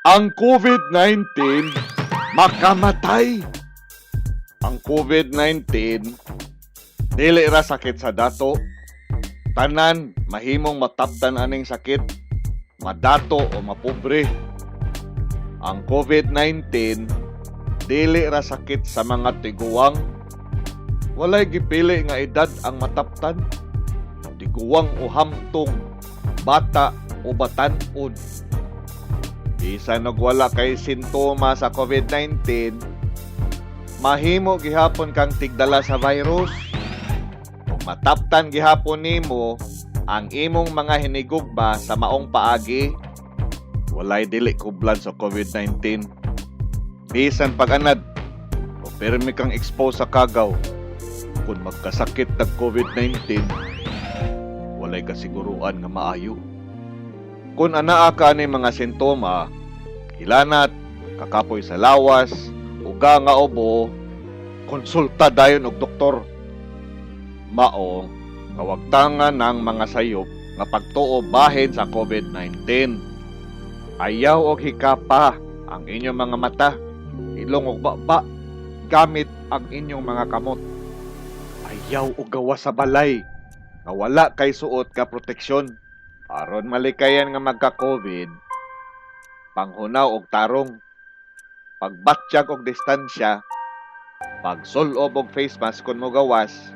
Ang COVID-19 makamatay. Ang COVID-19 dili ra sakit sa dato. Tanan mahimong mataptan aning sakit, madato o mapobre. Ang COVID-19 dili ra sakit sa mga tiguwang. Walay gipili nga edad ang mataptan. Tiguwang o hamtong, bata o batan-od. Bisan og wala kay sintoma sa COVID-19, mahimo gihapon kang tigdala sa virus. Kung mataptan gihapon nimo ang imong mga hinigugma sa maong paagi, walay dili kublan sa COVID-19. Bisan pag-anad, o pirmi kang expose sa kagaw, kung magkasakit ng COVID-19, walay kasiguruan nga maayo. Kung anaa ka ni mga sintoma, hilanat, kakapoy sa lawas, uga nga ubo, konsulta dayon og doktor. Mao, kawagtangan ng mga sayop nga pagtuo bahin sa COVID-19. Ayaw og hikapa ang inyong mga mata, ilong og baba, gamit ang inyong mga kamot. Ayaw og gawa sa balay, nga wala kay suot ka proteksyon. Aron malikayan nga magka-COVID, panghunaw og tarong, pagbatsyag og distansya, pagsulob og face mask kung mo gawas,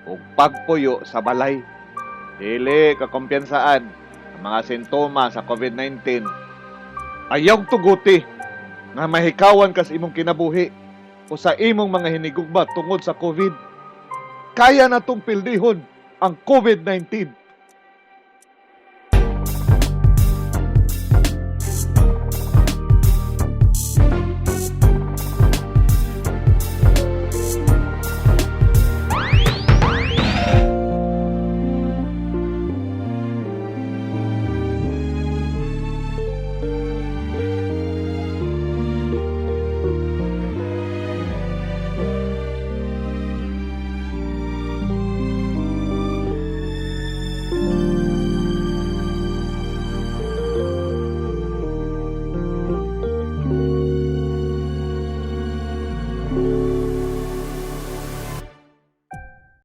ug pagpuyo sa balay. Dili kakumpiyansaan ang mga sintoma sa COVID-19. Ayaw tuguti nga mahikawan kas imong kinabuhi o sa imong mga hinigugma tungod sa COVID. Kaya na tong pildihon ang COVID-19.